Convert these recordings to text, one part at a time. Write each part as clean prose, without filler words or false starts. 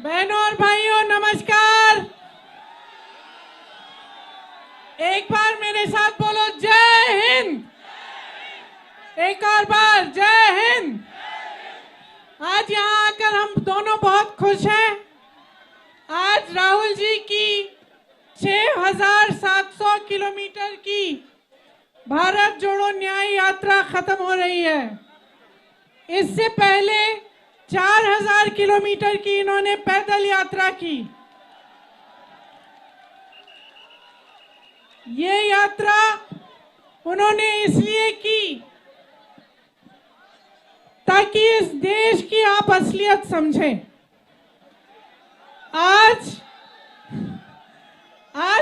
बहनों और भाइयों नमस्कार। एक बार मेरे साथ बोलो जय हिंद। एक और बार जय हिंद। आज यहाँ आकर हम दोनों बहुत खुश हैं। आज राहुल जी की 6,700 किलोमीटर की भारत जोड़ो न्याय यात्रा खत्म हो रही है। इससे पहले 4,000 किलोमीटर की इन्होंने पैदल यात्रा की। ये यात्रा उन्होंने इसलिए की ताकि इस देश की आप असलियत समझें। आज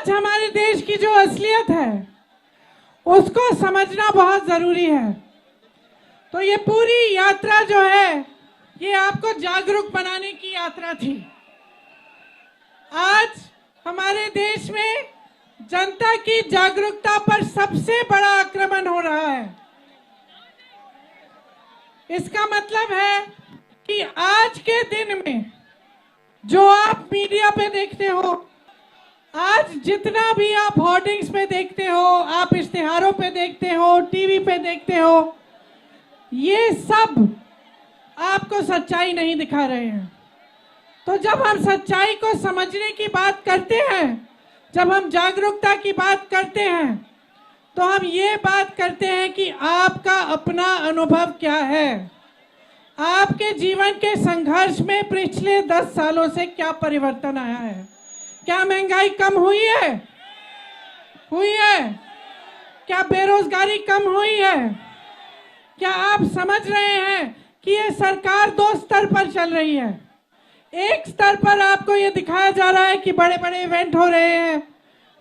हमारे देश की जो असलियत है उसको समझना बहुत जरूरी है। तो ये पूरी यात्रा जो है ये आपको जागरूक बनाने की यात्रा थी। आज हमारे देश में जनता की जागरूकता पर सबसे बड़ा आक्रमण हो रहा है। इसका मतलब है कि आज के दिन में जो आप मीडिया पे देखते हो, आज जितना भी आप होर्डिंग्स पे देखते हो, आप इश्तिहारों पे देखते हो, टीवी पे देखते हो, ये सब आपको सच्चाई नहीं दिखा रहे हैं। तो जब हम सच्चाई को समझने की बात करते हैं, जब हम जागरूकता की बात करते हैं, तो हम ये बात करते हैं कि आपका अपना अनुभव क्या है, आपके जीवन के संघर्ष में पिछले 10 सालों से क्या परिवर्तन आया है। क्या महंगाई कम हुई है? हुई है? क्या बेरोजगारी कम हुई है? क्या आप समझ रहे हैं कि ये सरकार 2 स्तर पर चल रही है। एक स्तर पर आपको ये दिखाया जा रहा है कि बड़े बड़े इवेंट हो रहे हैं,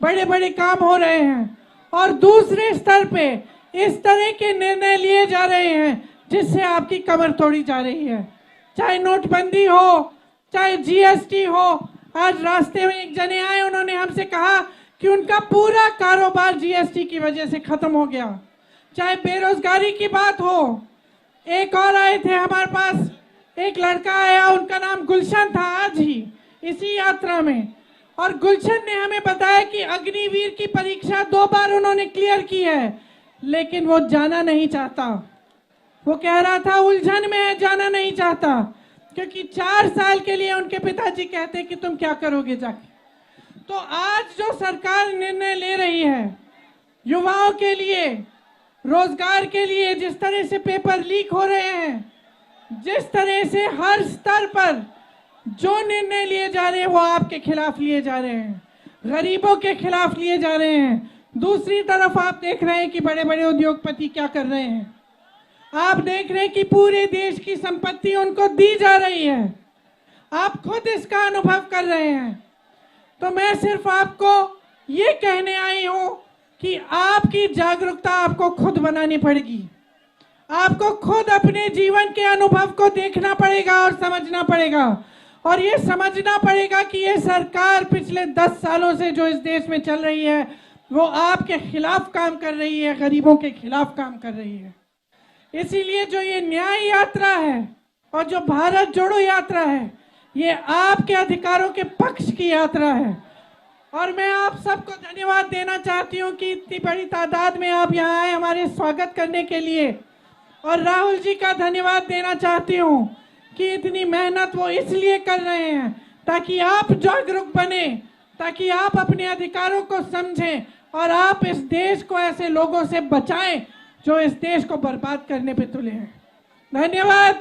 बड़े बड़े काम हो रहे हैं, और दूसरे स्तर पे इस तरह के निर्णय लिए जा रहे हैं जिससे आपकी कमर तोड़ी जा रही है। चाहे नोटबंदी हो, चाहे जीएसटी हो। आज रास्ते में एक जने आए, उन्होंने हमसे कहा कि उनका पूरा कारोबार जीएसटी की वजह से खत्म हो गया। चाहे बेरोजगारी की बात हो, एक और आए थे हमारे पास, एक लड़का आया, उनका नाम गुलशन था, आज ही इसी यात्रा में, और गुलशन ने हमें बताया कि अग्निवीर की परीक्षा 2 बार उन्होंने क्लियर की है, लेकिन वो जाना नहीं चाहता। वो कह रहा था उलझन में है, जाना नहीं चाहता, क्योंकि 4 साल के लिए उनके पिताजी कहते कि तुम क्या करोगे जाके। तो आज जो सरकार निर्णय ले रही है युवाओं के लिए, रोजगार के लिए, जिस तरह से पेपर लीक हो रहे हैं, जिस तरह से हर स्तर पर जो निर्णय लिए जा रहे हैं वो आपके खिलाफ लिए जा रहे हैं, गरीबों के खिलाफ लिए जा रहे हैं। दूसरी तरफ आप देख रहे हैं कि बड़े बड़े उद्योगपति क्या कर रहे हैं। आप देख रहे हैं कि पूरे देश की संपत्ति उनको दी जा रही है। आप खुद इसका अनुभव कर रहे हैं। तो मैं सिर्फ आपको ये कहने आई हूं कि आपकी जागरूकता आपको खुद बनानी पड़ेगी। आपको खुद अपने जीवन के अनुभव को देखना पड़ेगा और समझना पड़ेगा, और ये समझना पड़ेगा कि ये सरकार पिछले 10 सालों से जो इस देश में चल रही है वो आपके खिलाफ काम कर रही है, गरीबों के खिलाफ काम कर रही है। इसीलिए जो ये न्याय यात्रा है और जो भारत जोड़ो यात्रा है, ये आपके अधिकारों के पक्ष की यात्रा है। और मैं आप सबको धन्यवाद देना चाहती हूँ कि इतनी बड़ी तादाद में आप यहाँ आए हमारे स्वागत करने के लिए। और राहुल जी का धन्यवाद देना चाहती हूँ कि इतनी मेहनत वो इसलिए कर रहे हैं ताकि आप जागरूक बने, ताकि आप अपने अधिकारों को समझें और आप इस देश को ऐसे लोगों से बचाएं जो इस देश को बर्बाद करने पे तुले हैं। धन्यवाद।